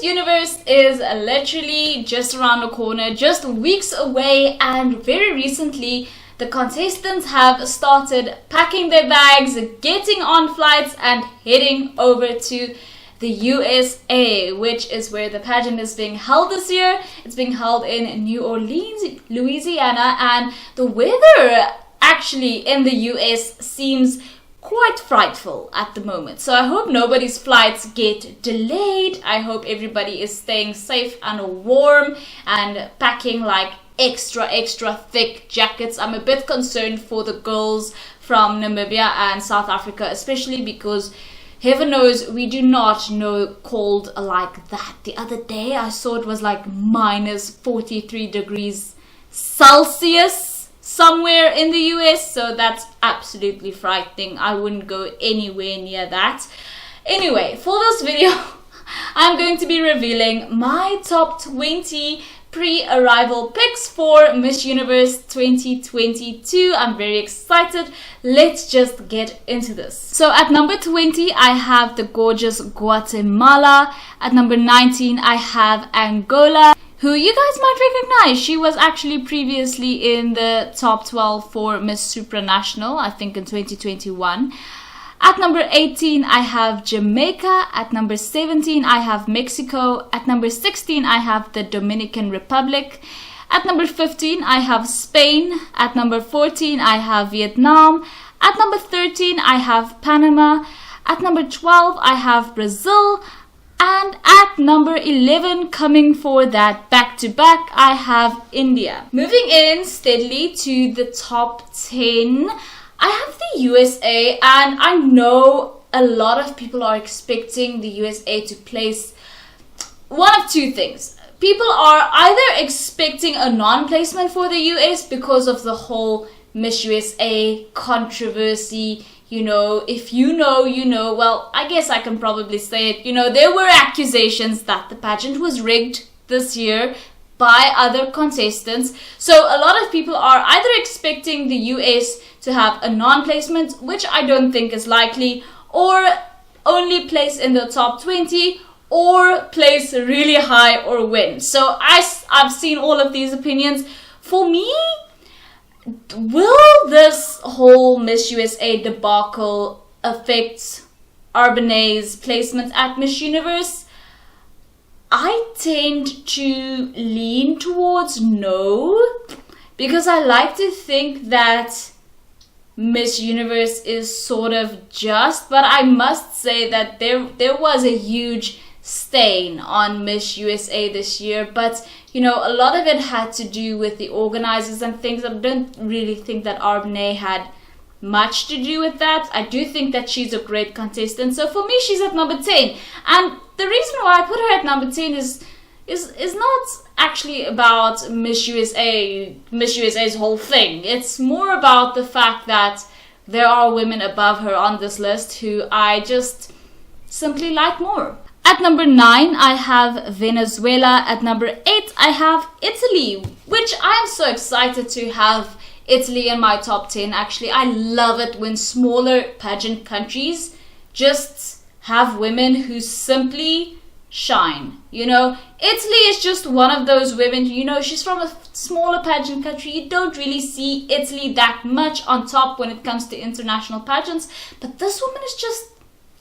Universe is literally just around the corner, just weeks away, and very recently the contestants have started packing their bags, getting on flights and heading over to the USA, which is where the pageant is being held this year. It's being held in New Orleans, Louisiana, and the weather actually in the US seems quite frightful at the moment. So I hope nobody's flights get delayed. I hope everybody is staying safe and warm and packing like extra thick jackets. I'm a bit concerned for the girls from Namibia and South Africa, especially because heaven knows we do not know cold like that. The other day I saw it was like minus 43 degrees Celsius somewhere in the US, so that's absolutely frightening. I wouldn't go anywhere near that. Anyway, for this video I'm going to be revealing my top 20 pre-arrival picks for Miss Universe 2022. I'm very excited. Let's just get into this. So at number 20 I have the gorgeous Guatemala. At number 19 I have Angola, who you guys might recognize. She was actually previously in the top 12 for Miss Supranational, I think in 2021. At number 18, I have Jamaica. At number 17, I have Mexico. At number 16, I have the Dominican Republic. At number 15, I have Spain. At number 14, I have Vietnam. At number 13, I have Panama. At number 12, I have Brazil. And at number 11, coming for that back-to-back, I have India. Moving in steadily to the top 10, I have the USA, and I know a lot of people are expecting the USA to place one of two things. People are either expecting a non-placement for the US because of the whole Miss USA controversy. You know, if you know, you know. Well, I guess I can probably say it. You know, there were accusations that the pageant was rigged this year by other contestants. So a lot of people are either expecting the US to have a non-placement, which I don't think is likely, or only place in the top 20, or place really high or win. So I've seen all of these opinions. For me, will this whole Miss USA debacle affect Arbonne's placement at Miss Universe? I tend to lean towards no, because I like to think that Miss Universe is sort of just, but I must say that there was a huge stain on Miss USA this year, but you know, a lot of it had to do with the organizers and things. I don't really think that Arbonne had much to do with that. I do think that she's a great contestant, so for me she's at number 10. And the reason why I put her at number 10 is not actually about Miss USA's whole thing. It's more about the fact that there are women above her on this list who I just simply like more. At number 9, I have Venezuela. At number 8, I have Italy, which I am so excited to have Italy in my top 10. Actually, I love it when smaller pageant countries just have women who simply shine. You know, Italy is just one of those women, you know, she's from a smaller pageant country. You don't really see Italy that much on top when it comes to international pageants, but this woman is just,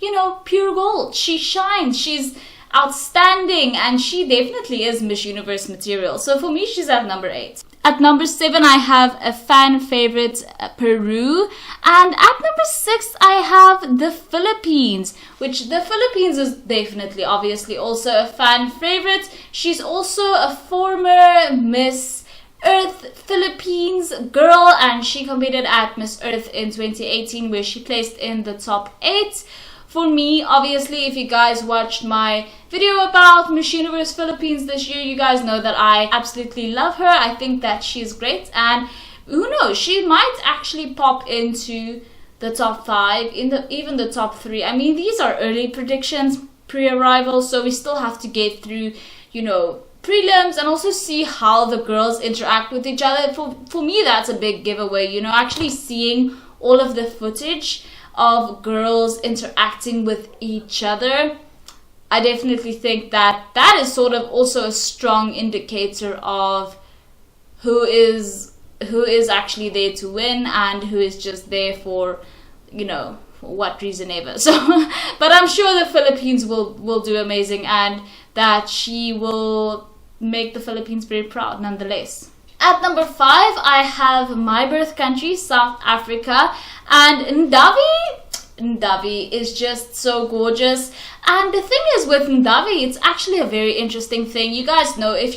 you know, pure gold. She shines, she's outstanding, and she definitely is Miss Universe material. So for me, she's at number 8. At number 7, I have a fan favorite, Peru. And at number 6, I have the Philippines, which the Philippines is definitely, obviously, also a fan favorite. She's also a former Miss Earth Philippines girl, and she competed at Miss Earth in 2018, where she placed in the top 8. For me, obviously, if you guys watched my video about Miss Universe Philippines this year, you guys know that I absolutely love her. I think that she's great, and who knows, she might actually pop into the top 5, even the top 3. I mean, these are early predictions, pre-arrival, so we still have to get through, you know, prelims and also see how the girls interact with each other. For me, that's a big giveaway, you know, actually seeing all of the footage of girls interacting with each other. I definitely think that that is sort of also a strong indicator of who is actually there to win and who is just there for, for what reason ever. So, but I'm sure the Philippines will do amazing, and that she will make the Philippines very proud nonetheless. At number 5, I have my birth country, South Africa, and Ndavi is just so gorgeous. And the thing is with Ndavi, it's actually a very interesting thing. You guys know, if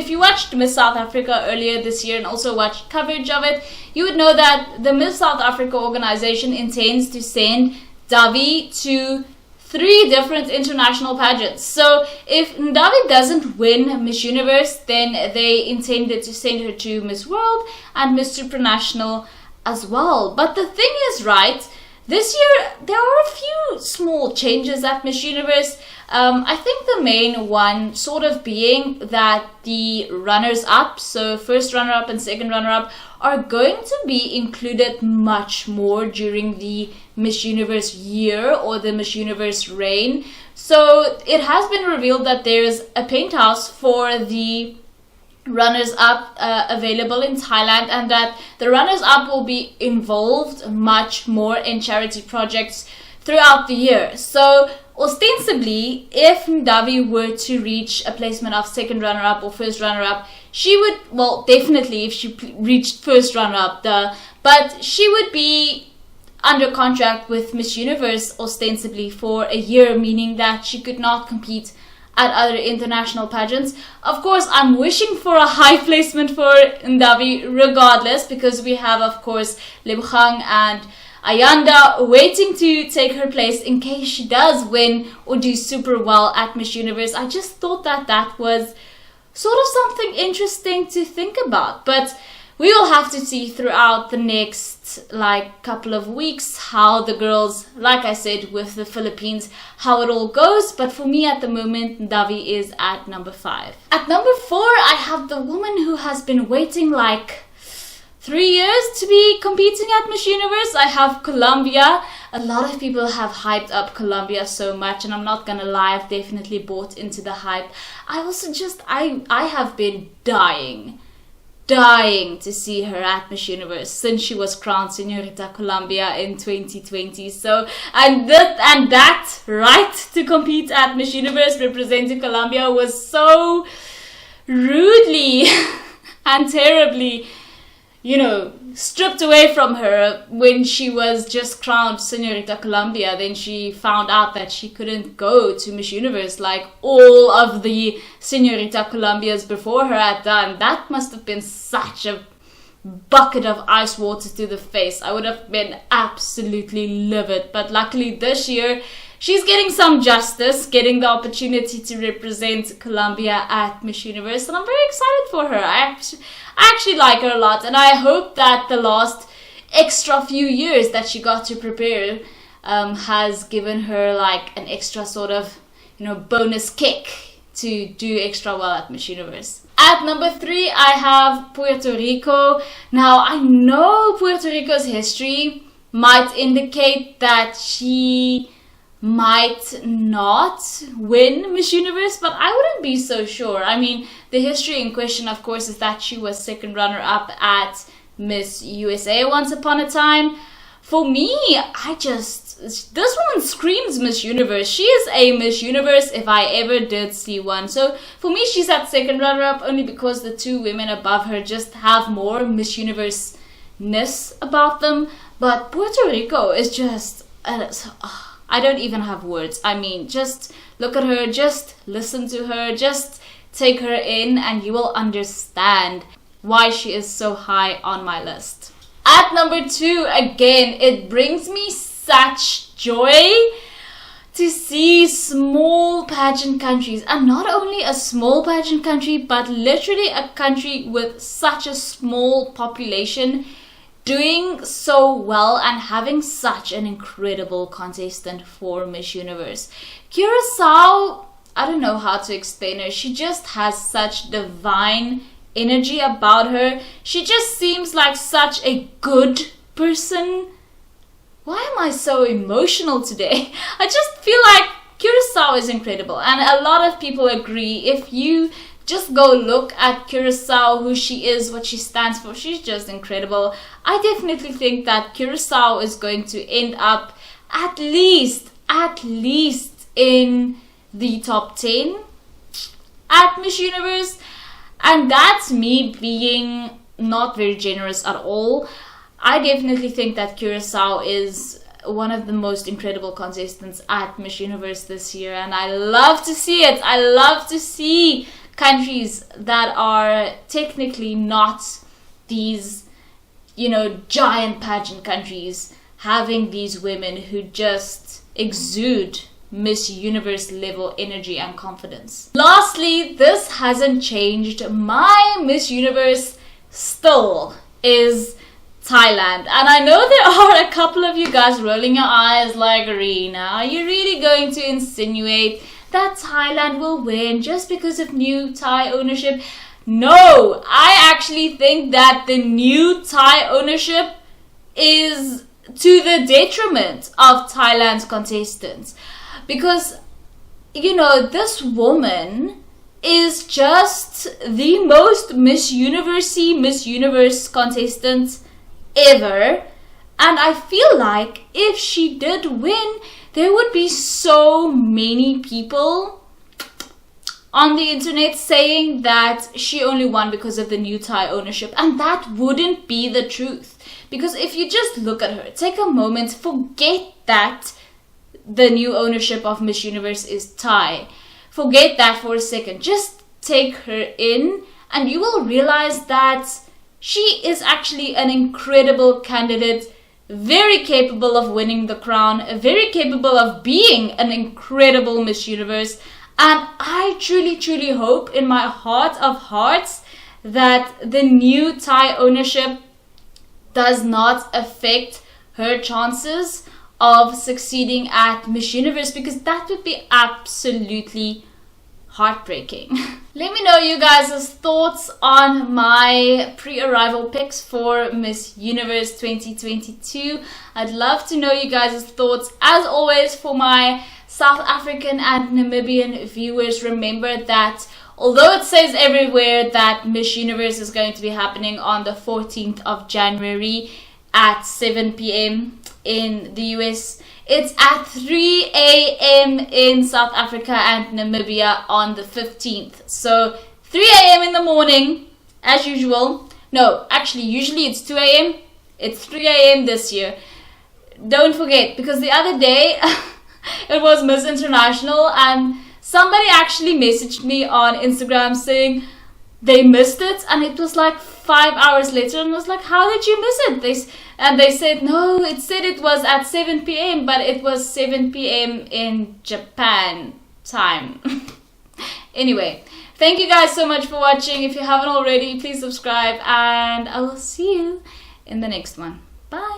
you watched Miss South Africa earlier this year and also watched coverage of it, you would know that the Miss South Africa organization intends to send Ndavi to 3 different international pageants. So if Ndavi doesn't win Miss Universe, then they intended to send her to Miss World and Miss Supranational as well. But the thing is, right, this year there are a few small changes at Miss Universe. I think the main one sort of being that the runners-up, so first runner-up and second runner-up, are going to be included much more during the Miss Universe year or the Miss Universe reign. So it has been revealed that there's a penthouse for the runners-up available in Thailand, and that the runners-up will be involved much more in charity projects throughout the year. So ostensibly, if Ndavi were to reach a placement of second runner-up or first runner-up, she would, well, definitely if she reached first runner-up, but she would be under contract with Miss Universe ostensibly for a year, meaning that she could not compete at other international pageants. Of course, I'm wishing for a high placement for Ndavi regardless, because we have, of course, Lebogang and Ayanda waiting to take her place in case she does win or do super well at Miss Universe. I just thought that was sort of something interesting to think about. But we will have to see throughout the next couple of weeks how the girls, like I said, with the Philippines, how it all goes. But for me at the moment, Ndavi is at number 5. At number 4, I have the woman who has been waiting 3 years to be competing at Miss Universe. I have Colombia. A lot of people have hyped up Colombia so much, and I'm not gonna lie, I've definitely bought into the hype. I also I have been dying to see her at Miss Universe since she was crowned Señorita Colombia in 2020. So, and that right to compete at Miss Universe representing Colombia was so rudely and terribly, stripped away from her when she was just crowned Señorita Colombia. Then she found out that she couldn't go to Miss Universe like all of the Señorita Colombias before her had done. That must have been such a bucket of ice water to the face. I would have been absolutely livid. But luckily this year, she's getting some justice, getting the opportunity to represent Colombia at Miss Universe, and I'm very excited for her. I actually like her a lot, and I hope that the last extra few years that she got to prepare has given her an extra sort of, bonus kick to do extra well at Miss Universe. At number 3, I have Puerto Rico. Now, I know Puerto Rico's history might indicate that she might not win Miss Universe, but I wouldn't be so sure. I mean, the history in question, of course, is that she was second runner-up at Miss USA once upon a time. For me, this woman screams Miss Universe. She is a Miss Universe if I ever did see one. So for me, she's at second runner-up only because the 2 women above her just have more Miss Universe-ness about them. But Puerto Rico is just... I don't even have words. I mean, just look at her, just listen to her, just take her in, and you will understand why she is so high on my list. At number 2, again, it brings me such joy to see small pageant countries, and not only a small pageant country, but literally a country with such a small population doing so well and having such an incredible contestant for Miss Universe. Curacao, I don't know how to explain her. She just has such divine energy about her. She just seems like such a good person. Why am I so emotional today? I just feel like Curacao is incredible, and a lot of people agree. If you just go look at Curacao, who she is, what she stands for, she's just incredible. I definitely think that Curacao is going to end up at least in the top 10 at Miss Universe. And that's me being not very generous at all. I definitely think that Curacao is one of the most incredible contestants at Miss Universe this year, and I love to see it. I love to see countries that are technically not these, you know, giant pageant countries having these women who just exude Miss Universe level energy and confidence. Lastly, this hasn't changed. My Miss Universe still is Thailand. And I know there are a couple of you guys rolling your eyes like, Irina, are you really going to insinuate that Thailand will win just because of new Thai ownership? No, I actually think that the new Thai ownership is to the detriment of Thailand's contestants. Because, you know, this woman is just the most Miss Universe contestant ever, and I feel like if she did win, there would be so many people on the internet saying that she only won because of the new Thai ownership, and that wouldn't be the truth. Because if you just look at her, take a moment, forget that the new ownership of Miss Universe is Thai. Forget that for a second. Just take her in and you will realize that she is actually an incredible candidate, very capable of winning the crown, very capable of being an incredible Miss Universe. And I truly hope in my heart of hearts that the new Thai ownership does not affect her chances of succeeding at Miss Universe, because that would be absolutely heartbreaking. Let me know you guys' thoughts on my pre-arrival picks for Miss Universe 2022. I'd love to know you guys' thoughts. As always, for my South African and Namibian viewers, remember that although it says everywhere that Miss Universe is going to be happening on the 14th of January at 7 p.m. in the US, it's at 3 a.m. in South Africa and Namibia on the 15th. So 3 a.m. in the morning, as usual. No, actually, usually it's 2 a.m. It's 3 a.m. this year. Don't forget, because the other day it was Miss International and somebody actually messaged me on Instagram saying they missed it, and it was like 5 hours later, and I was like, how did you miss it? They said, no, it said it was at 7 p.m., but it was 7 p.m. in Japan time. Anyway, thank you guys so much for watching. If you haven't already, please subscribe, and I will see you in the next one. Bye.